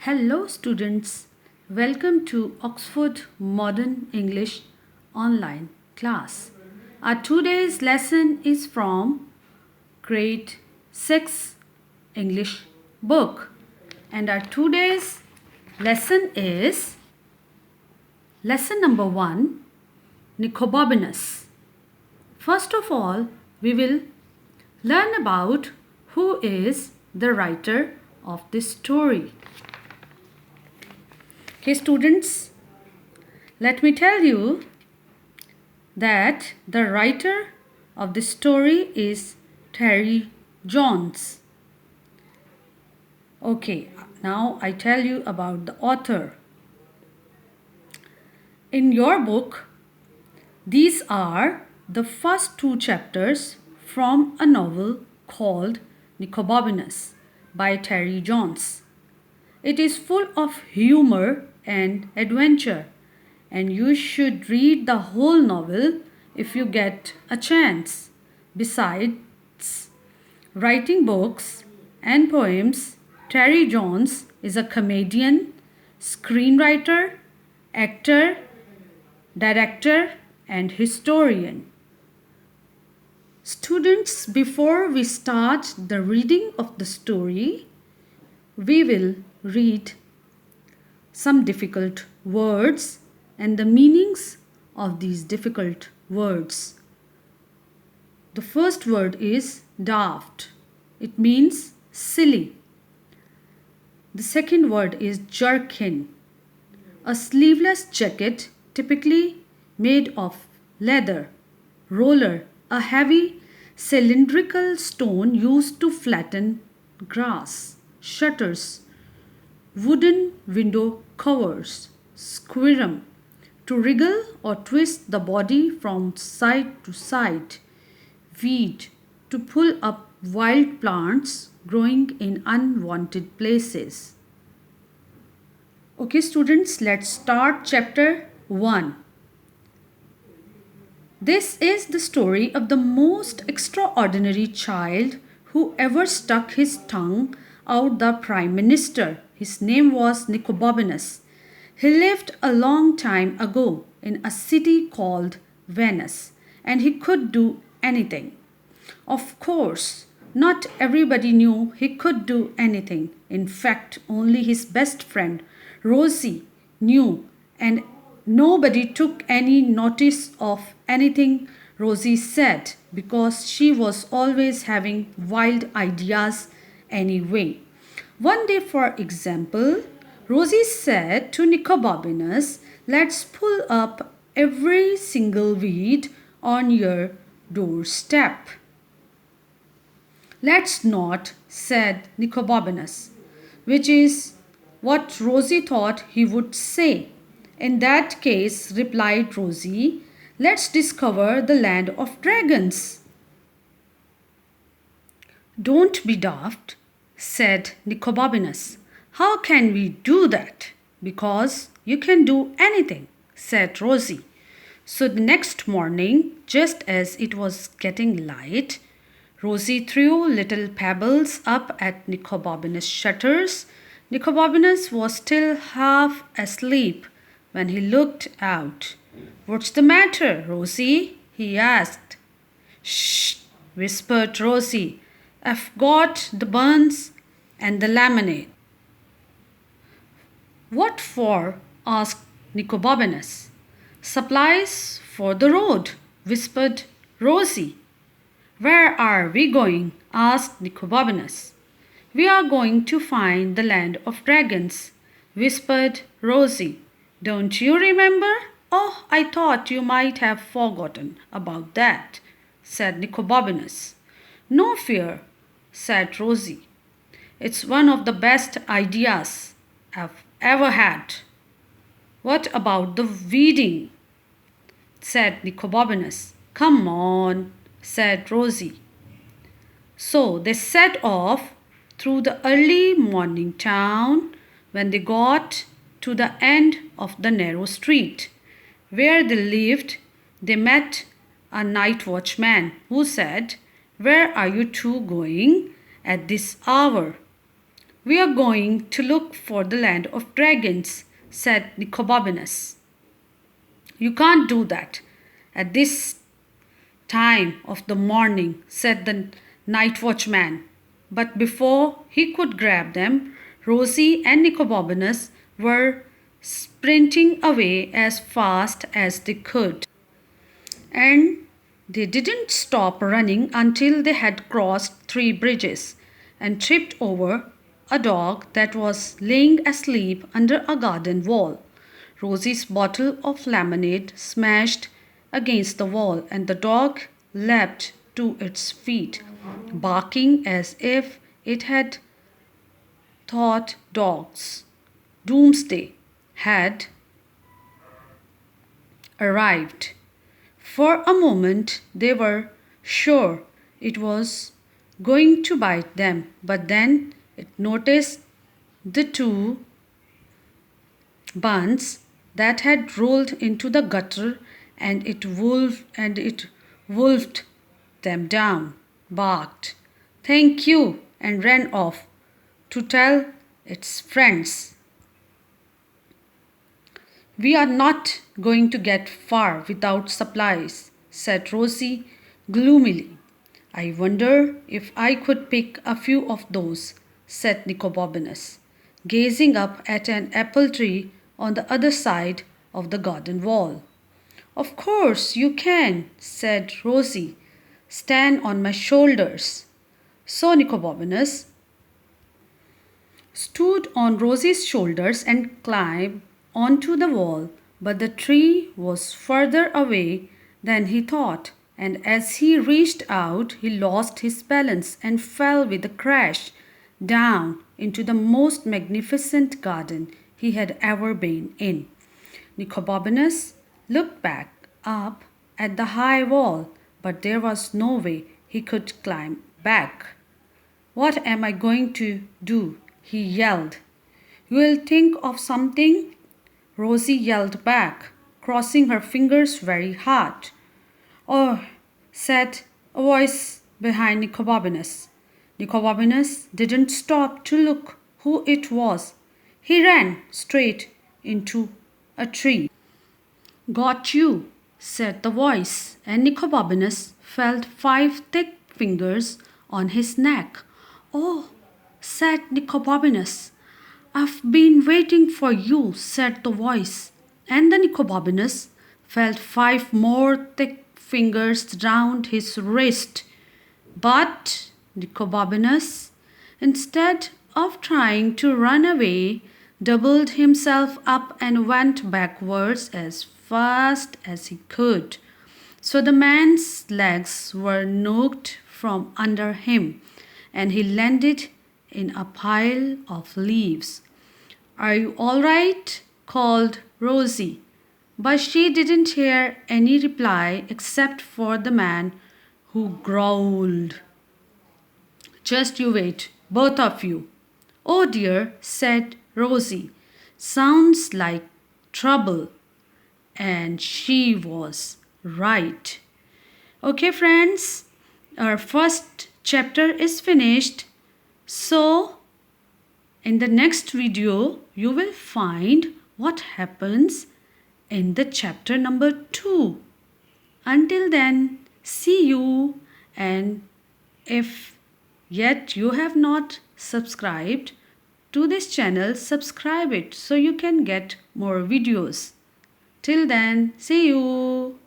Hello students, welcome to Oxford Modern English online class. Our today's lesson is from grade 6 English book, and our today's lesson is lesson number 1, Nicobobinus. First of all, we will learn about who is the writer of this story. Okay, students, let me tell you that the writer of this story is Terry Jones. Okay, now I tell you about the author. In your book, these are the first 2 chapters from a novel called Nicobobinus by Terry Jones. It is full of humor and adventure, and you should read the whole novel if you get a chance. Besides writing books and poems, Terry Jones is a comedian, screenwriter, actor, director, and historian. Students, before we start the reading of the story, we will read some difficult words and the meanings of these difficult words. The first word is daft. It means silly. The second word is jerkin, a sleeveless jacket typically made of leather. Roller, a heavy cylindrical stone used to flatten grass. Shutters, wooden window covers. Squirm, to wriggle or twist the body from side to side. Weed, to pull up wild plants growing in unwanted places. Okay students, let's start chapter 1. This is the story of the most extraordinary child who ever stuck his tongue out the Prime Minister. His name was Nicobobinus. He lived a long time ago in a city called Venice, and he could do anything. Of course, not everybody knew he could do anything. In fact, only his best friend, Rosie, knew, and nobody took any notice of anything Rosie said because she was always having wild ideas anyway. One day, for example, Rosie said to Nicobobinus, "Let's pull up every single weed on your doorstep." "Let's not," said Nicobobinus, which is what Rosie thought he would say. "In that case," replied Rosie, "let's discover the land of dragons." "Don't be daft," said Nicobobinus. "How can we do that?" "Because you can do anything," said Rosie. So the next morning, just as it was getting light, Rosie threw little pebbles up at Nicobobinus' shutters. Nicobobinus was still half asleep when he looked out. "What's the matter, Rosie?" he asked. "Shh," whispered Rosie. "I've got the buns and the lemonade." "What for?" asked Nicobobinus. "Supplies for the road," whispered Rosie. "Where are we going?" asked Nicobobinus. "We are going to find the land of dragons," whispered Rosie. "Don't you remember?" "Oh, I thought you might have forgotten about that," said Nicobobinus. "No fear," said Rosie. "It's one of the best ideas I've ever had." "What about the weeding?" said Nicobobinus. "Come on," said Rosie. So they set off through the early morning town. When they got to the end of the narrow street where they lived, they met a night watchman who said, "Where are you two going at this hour?" We are going to look for the land of dragons, said Nicobobinus. You can't do that at this time of the morning, said the night watchman. But before he could grab them, Rosie and Nicobobinus were sprinting away as fast as they could. And they didn't stop running until they had crossed 3 bridges and tripped over a dog that was laying asleep under a garden wall. Rosie's bottle of lemonade smashed against the wall, and the dog leapt to its feet, barking as if it had thought dogs. Doomsday had arrived. For a moment they were sure it was going to bite them, but then it noticed the 2 buns that had rolled into the gutter, and it wolfed them down, barked, "Thank you," and ran off to tell its friends. "We are not going to get far without supplies," said Rosie gloomily. "I wonder if I could pick a few of those," said Nicobobinus, gazing up at an apple tree on the other side of the garden wall. "Of course you can," said Rosie. "Stand on my shoulders." So Nicobobinus stood on Rosie's shoulders and climbed onto the wall, but the tree was further away than he thought, and as he reached out, he lost his balance and fell with a crash down into the most magnificent garden he had ever been in. Nicobobinus looked back up at the high wall, but there was no way he could climb back. "What am I going to do?" he yelled. "You'll think of something," Rosie yelled back, crossing her fingers very hard. "Oh," said a voice behind Nicobobinus. Nicobobinus didn't stop to look who it was. He ran straight into a tree. "Got you," said the voice, and Nicobobinus felt 5 thick fingers on his neck. "Oh," said Nicobobinus. "I've been waiting for you," said the voice, and the Nicobobinus felt 5 more thick fingers round his wrist. But Nicobobinus, instead of trying to run away, doubled himself up and went backwards as fast as he could. So the man's legs were knocked from under him, and he landed in a pile of leaves. "Are you all right?" called Rosie. But she didn't hear any reply except for the man, who growled, "Just you wait, both of you." "Oh dear," said Rosie. "Sounds like trouble." And she was right. Okay, friends, our first chapter is finished. So, in the next video, you will find what happens in the chapter number 2. Until then, see you, and if yet you have not subscribed to this channel, subscribe it so you can get more videos. Till then, see you.